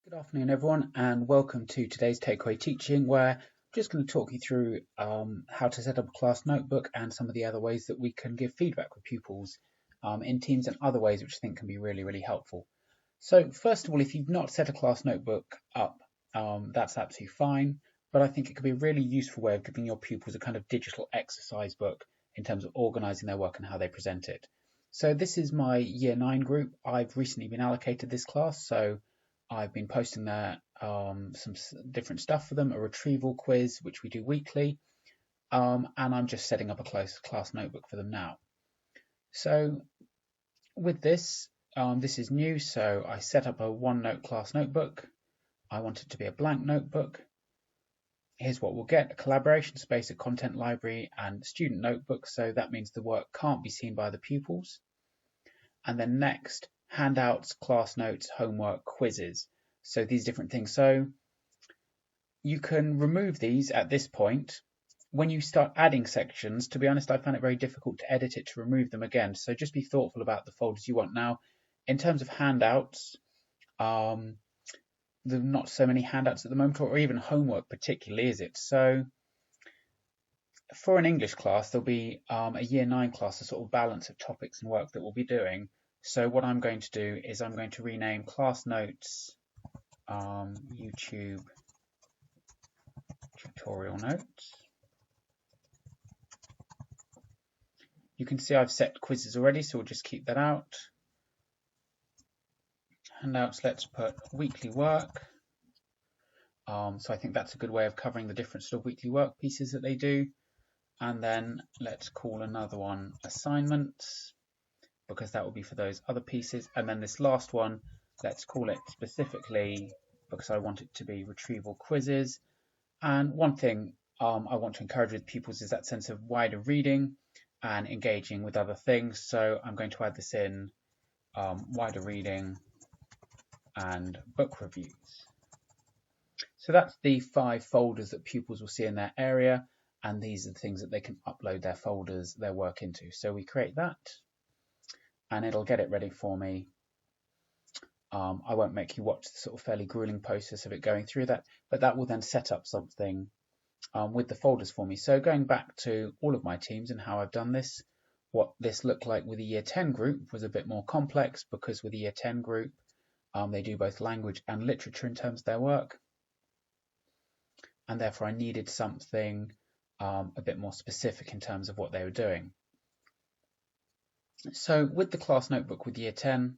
Good afternoon, everyone, and welcome to today's takeaway teaching, where I'm just going to talk you through how to set up a class notebook and some of the other ways that we can give feedback with pupils in Teams and other ways which I think can be really, really helpful. So first of all, if you've not set a class notebook up, that's absolutely fine, but I think it could be a really useful way of giving your pupils a kind of digital exercise book in terms of organising their work and how they present it. So this is my Year 9 group. I've recently been allocated this class, so I've been posting there some different stuff for them, a retrieval quiz, which we do weekly, and I'm just setting up a class notebook for them now. So with this, this is new, so I set up a OneNote class notebook. I want it to be a blank notebook. Here's what we'll get: a collaboration space, a content library, and student notebook, so that means the work can't be seen by the pupils. And then next, handouts, class notes, homework, quizzes. So these different things. So you can remove these at this point. When you start adding sections, to be honest, I found it very difficult to edit it to remove them again. So just be thoughtful about the folders you want. Now, in terms of handouts, there are not so many handouts at the moment, or even homework particularly, is it? So for an English class, there'll be a Year 9 class, a sort of balance of topics and work that we'll be doing. So what I'm going to do is I'm going to rename class notes YouTube tutorial notes. You can see I've set quizzes already, so we'll just keep that out. Handouts, let's put weekly work. So I think that's a good way of covering the different sort of weekly work pieces that they do. And then let's call another one assignments, because that will be for those other pieces. And then this last one, let's call it specifically, because I want it to be retrieval quizzes. And one thing I want to encourage with pupils is that sense of wider reading and engaging with other things. So I'm going to add this in, wider reading and book reviews. So that's the 5 folders that pupils will see in their area, and these are the things that they can upload their folders, their work into. So we create that, and it'll get it ready for me. I won't make you watch the sort of fairly grueling process of it going through that, but that will then set up something with the folders for me. So going back to all of my teams and how I've done this, what this looked like with the Year 10 group was a bit more complex, because with the Year 10 group, they do both language and literature in terms of their work, and therefore I needed something a bit more specific in terms of what they were doing. So with the class notebook with Year 10,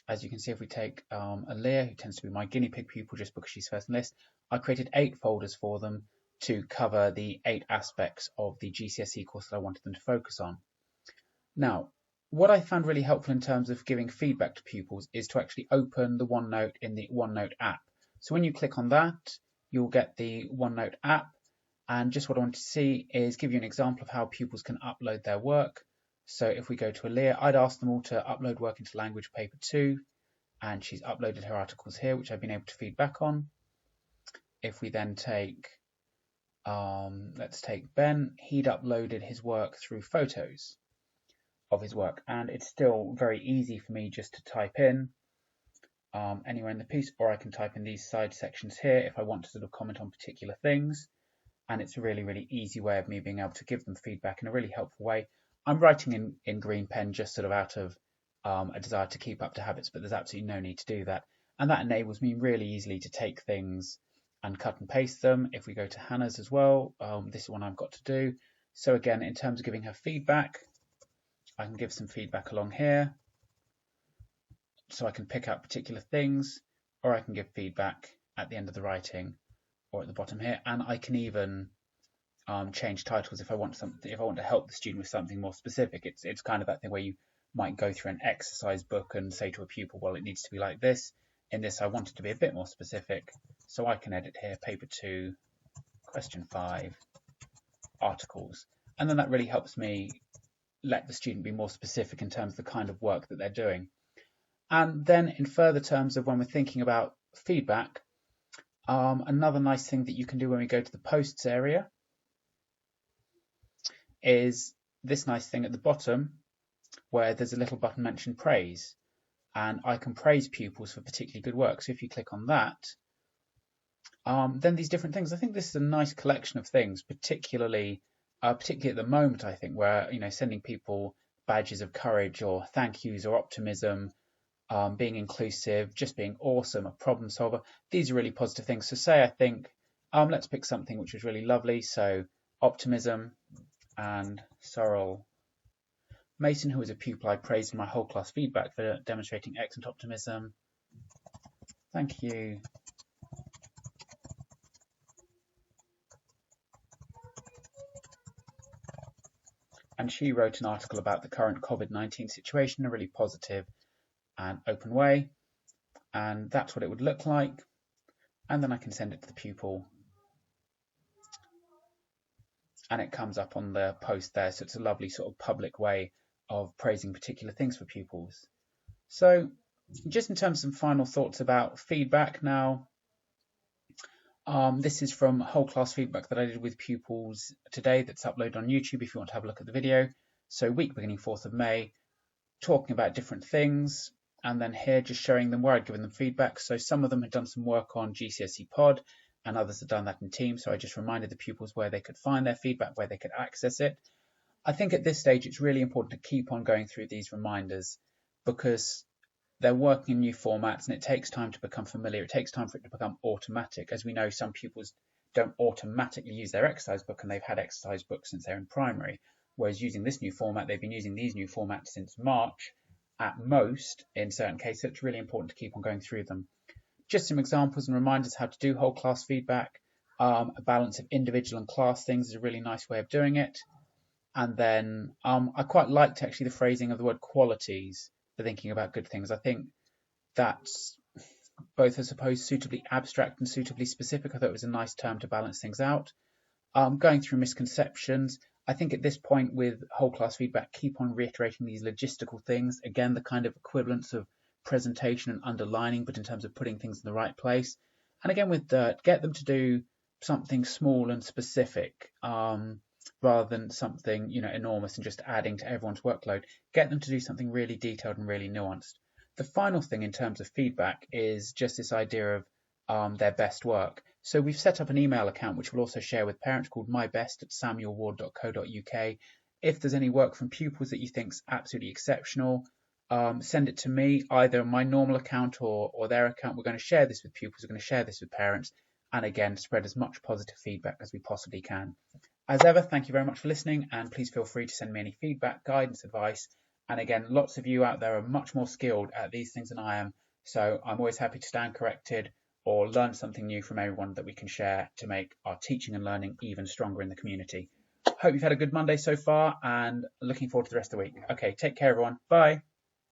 as you can see, if we take Aaliyah, who tends to be my guinea pig pupil just because she's first in the list, I created 8 folders for them to cover the 8 aspects of the GCSE course that I wanted them to focus on. Now, what I found really helpful in terms of giving feedback to pupils is to actually open the OneNote in the OneNote app. So when you click on that, you'll get the OneNote app. And just what I want to see is give you an example of how pupils can upload their work. So if we go to Aaliyah, I'd ask them all to upload work into language paper 2, and she's uploaded her articles here, which I've been able to feed back on. If we then take, let's take Ben, he'd uploaded his work through photos of his work, and it's still very easy for me just to type in anywhere in the piece, or I can type in these side sections here if I want to sort of comment on particular things. And it's a really, really easy way of me being able to give them feedback in a really helpful way. I'm writing in green pen just sort of out of a desire to keep up to habits, but there's absolutely no need to do that. And that enables me really easily to take things and cut and paste them. If we go to Hannah's as well, this is one I've got to do. So again, in terms of giving her feedback, I can give some feedback along here. So I can pick out particular things, or I can give feedback at the end of the writing or at the bottom here, and I can even change titles if I want something. If I want to help the student with something more specific, it's kind of that thing where you might go through an exercise book and say to a pupil, well, it needs to be like this. In this, I want it to be a bit more specific, so I can edit here, paper 2, question 5, articles, and then that really helps me let the student be more specific in terms of the kind of work that they're doing. And then in further terms of when we're thinking about feedback, another nice thing that you can do when we go to the posts area is this nice thing at the bottom where there's a little button mentioned praise. and I can praise pupils for particularly good work. So if you click on that, then these different things. I think this is a nice collection of things, particularly at the moment, I think, where sending people badges of courage or thank yous or optimism, being inclusive, just being awesome, a problem solver. These are really positive things. So say I think, let's pick something which was really lovely. So optimism, and Sorrel Mason, who was a pupil I praised in my whole class feedback for demonstrating excellent optimism. Thank you. And she wrote an article about the current COVID-19 situation in a really positive and open way. And that's what it would look like. And then I can send it to the pupil. And it comes up on the post there. So it's a lovely sort of public way of praising particular things for pupils. So just in terms of some final thoughts about feedback now, this is from whole class feedback that I did with pupils today that's uploaded on YouTube if you want to have a look at the video. So week beginning 4th of May, talking about different things, and then here just showing them where I'd given them feedback. So some of them had done some work on GCSE Pod and others had done that in Teams. So I just reminded the pupils where they could find their feedback, where they could access it. I think at this stage it's really important to keep on going through these reminders because they're working in new formats and it takes time to become familiar. It takes time for it to become automatic. As we know, some pupils don't automatically use their exercise book and they've had exercise books since they're in primary. Whereas using this new format, they've been using these new formats since March at most in certain cases. It's really important to keep on going through them. Just some examples and reminders how to do whole class feedback. A balance of individual and class things is a really nice way of doing it. And then I quite liked actually the phrasing of the word qualities for thinking about good things. I think that's both, I suppose, suitably abstract and suitably specific. I thought it was a nice term to balance things out. Going through misconceptions, I think at this point with whole class feedback, keep on reiterating these logistical things. Again, the kind of equivalence of presentation and underlining, but in terms of putting things in the right place. And again, with Dirt, get them to do something small and specific. Rather than something enormous and just adding to everyone's workload, get them to do something really detailed and really nuanced. The final thing in terms of feedback is just this idea of their best work. So we've set up an email account which we'll also share with parents called mybest@samuelward.co.uk. If there's any work from pupils that you think's absolutely exceptional, send it to me, either my normal account or their account. We're going to share this with pupils, we're going to share this with parents, and again, spread as much positive feedback as we possibly can. As ever, thank you very much for listening, and please feel free to send me any feedback, guidance, advice. And again, lots of you out there are much more skilled at these things than I am, so I'm always happy to stand corrected or learn something new from everyone that we can share to make our teaching and learning even stronger in the community. Hope you've had a good Monday so far, and looking forward to the rest of the week. Okay, take care everyone. Bye.